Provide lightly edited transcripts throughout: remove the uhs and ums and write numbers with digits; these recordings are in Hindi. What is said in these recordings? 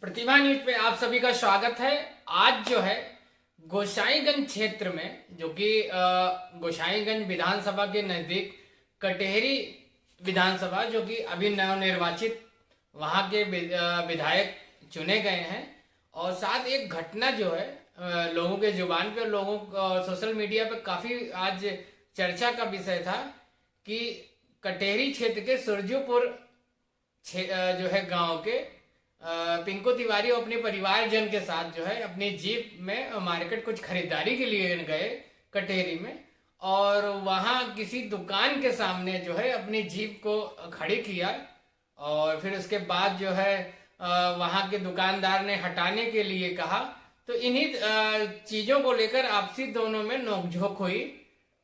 प्रतिभा न्यूज पे आप सभी का स्वागत है। आज जो है गोसाईगंज क्षेत्र में जो कि गोसाईगंज विधानसभा के नज़दीक कटेहरी विधानसभा जो कि अभी नवनिर्वाचित वहाँ के विधायक चुने गए हैं और साथ एक घटना जो है लोगों के जुबान पे लोगों सोशल मीडिया पे काफ़ी आज चर्चा का विषय था कि कटेहरी क्षेत्र के सुरजूपुर जो है गांव के पिंको तिवारी अपने परिवारजन के साथ जो है अपनी जीप में मार्केट कुछ खरीदारी के लिए गए कटेहरी में, और वहाँ किसी दुकान के सामने जो है अपनी जीप को खड़ी किया और फिर उसके बाद जो है वहाँ के दुकानदार ने हटाने के लिए कहा। तो इन्हीं चीज़ों को लेकर आपसी दोनों में नोकझोंक हुई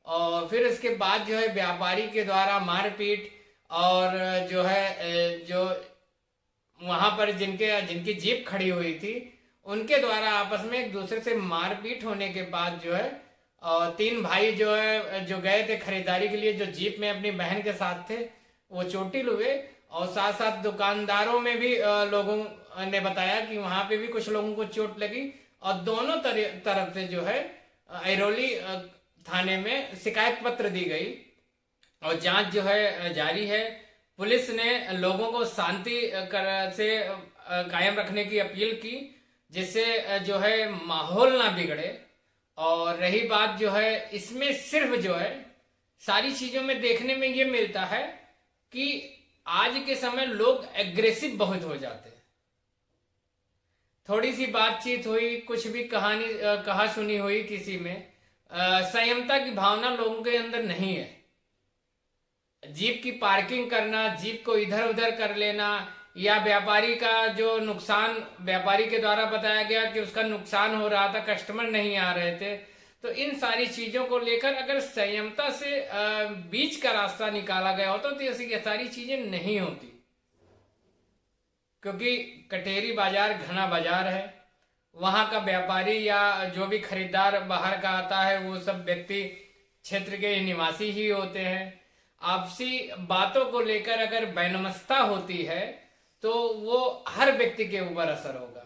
और फिर उसके बाद जो है व्यापारी के द्वारा मारपीट और जो है जो वहां पर जिनकी जीप खड़ी हुई थी उनके द्वारा आपस में एक दूसरे से मारपीट होने के बाद जो है तीन भाई जो है जो गए थे खरीदारी के लिए जो जीप में अपनी बहन के साथ थे वो चोटिल हुए और साथ साथ दुकानदारों में भी लोगों ने बताया कि वहां पे भी कुछ लोगों को चोट लगी और दोनों तरफ से जो है ऐरोली थाने में शिकायत पत्र दी गई और जांच जो है जारी है। पुलिस ने लोगों को शांति से कायम रखने की अपील की जिससे जो है माहौल ना बिगड़े। और रही बात जो है इसमें सिर्फ जो है सारी चीजों में देखने में ये मिलता है कि आज के समय लोग एग्रेसिव बहुत हो जाते हैं। थोड़ी सी बातचीत हुई, कुछ भी कहा सुनी हुई किसी में, संयमता की भावना लोगों के अंदर नहीं है। जीप की पार्किंग करना, जीप को इधर उधर कर लेना या व्यापारी का जो नुकसान व्यापारी के द्वारा बताया गया कि उसका नुकसान हो रहा था, कस्टमर नहीं आ रहे थे, तो इन सारी चीजों को लेकर अगर संयमता से बीच का रास्ता निकाला गया होता तो ये सारी चीजें नहीं होती। क्योंकि कटेहरी बाजार घना बाजार है, वहां का व्यापारी या जो भी खरीदार बाहर का आता है वो सब व्यक्ति क्षेत्र के निवासी ही होते हैं। आपसी बातों को लेकर अगर वैनमस्ता होती है तो वो हर व्यक्ति के ऊपर असर होगा,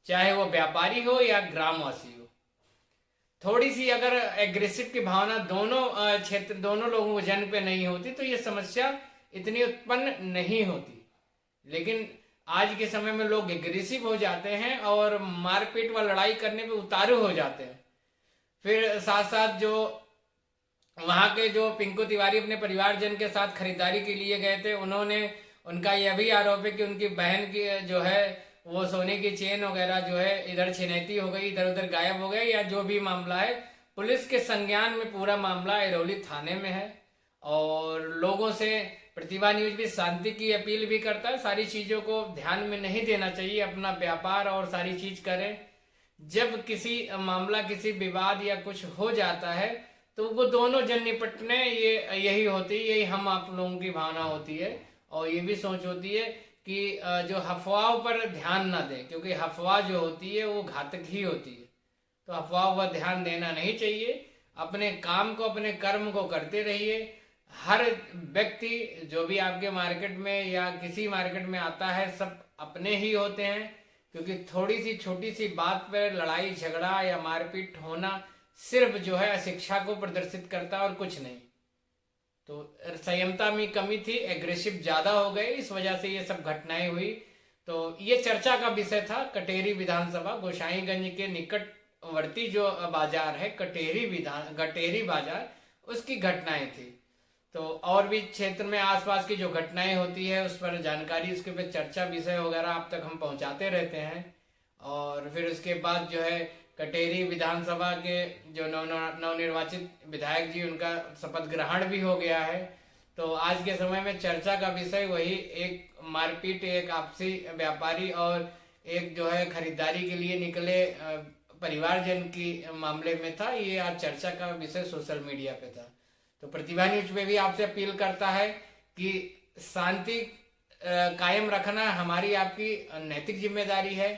चाहे वो व्यापारी हो या ग्रामवासी हो। थोड़ी सी अगर एग्रेसिव की भावना दोनों लोगों को जन पे नहीं होती तो ये समस्या इतनी उत्पन्न नहीं होती। लेकिन आज के समय में लोग एग्रेसिव हो जाते हैं और मारपीट व लड़ाई करने पे उतारू हो जाते हैं। फिर साथ साथ जो वहां के जो पिंको तिवारी अपने परिवारजन के साथ खरीदारी के लिए गए थे उनका यह भी आरोप है कि उनकी बहन की जो है वो सोने की चेन वगैरह जो है इधर छिनैती हो गई, इधर उधर गायब हो गए या जो भी मामला है पुलिस के संज्ञान में पूरा मामला ऐरोली थाने में है। और लोगों से प्रतिभा न्यूज भी शांति की अपील भी करता है, सारी चीजों को ध्यान में नहीं देना चाहिए, अपना व्यापार और सारी चीज करें। जब किसी मामला किसी विवाद या कुछ हो जाता है तो वो दोनों जन निपटने यही होती है, यही हम आप लोगों की भावना होती है। और ये भी सोच होती है कि जो अफवाहों पर ध्यान ना दें, क्योंकि अफवाह जो होती है वो घातक ही होती है। तो अफवाह पर ध्यान देना नहीं चाहिए, अपने काम को अपने कर्म को करते रहिए। हर व्यक्ति जो भी आपके मार्केट में या किसी मार्केट में आता है सब अपने ही होते हैं, क्योंकि थोड़ी सी छोटी सी बात पर लड़ाई झगड़ा या मारपीट होना सिर्फ जो है अशिक्षा को प्रदर्शित करता है और कुछ नहीं। तो संयमता में कमी थी, एग्रेसिव ज्यादा हो गए, इस वजह से ये सब घटनाएं हुई। तो ये चर्चा का विषय था कटेहरी विधानसभा गोसाईगंज के निकटवर्ती जो बाजार है कटेहरी बाजार, उसकी घटनाएं थी। तो और भी क्षेत्र में आसपास की जो घटनाएं होती है उस पर जानकारी, उसके पे चर्चा विषय वगैरह आप तक हम पहुंचाते रहते हैं। और फिर उसके बाद जो है कटेहरी विधानसभा के जो नवनिर्वाचित विधायक जी उनका शपथ ग्रहण भी हो गया है। तो आज के समय में चर्चा का विषय वही एक मारपीट, एक आपसी व्यापारी और एक जो है खरीदारी के लिए निकले परिवारजन की मामले में था। ये आज चर्चा का विषय सोशल मीडिया पे था। तो प्रतिभा न्यूज पे भी आपसे अपील करता है कि शांति कायम रखना हमारी आपकी नैतिक जिम्मेदारी है।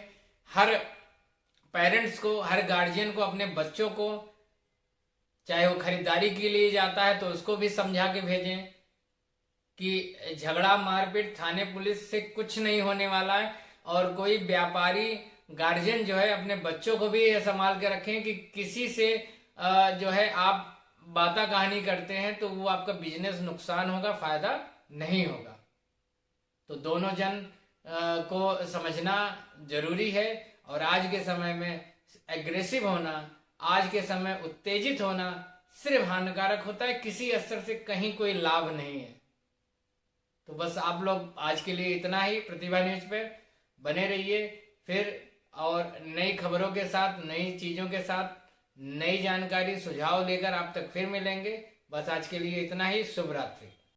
हर पेरेंट्स को, हर गार्जियन को अपने बच्चों को, चाहे वो खरीदारी के लिए जाता है तो उसको भी समझा के भेजें कि झगड़ा मारपीट थाने पुलिस से कुछ नहीं होने वाला है। और कोई व्यापारी गार्जियन जो है अपने बच्चों को भी ये संभाल के रखें कि किसी से जो है आप बातें कहानी करते हैं तो वो आपका बिजनेस नुकसान होगा, फायदा नहीं होगा। तो दोनों जन को समझना जरूरी है। और आज के समय में एग्रेसिव होना, आज के समय उत्तेजित होना सिर्फ हानिकारक होता है, किसी स्तर से कहीं कोई लाभ नहीं है। तो बस आप लोग आज के लिए इतना ही। प्रतिभा न्यूज पे बने रहिए फिर, और नई खबरों के साथ, नई चीजों के साथ, नई जानकारी सुझाव लेकर आप तक फिर मिलेंगे। बस आज के लिए इतना ही। शुभ रात्रि।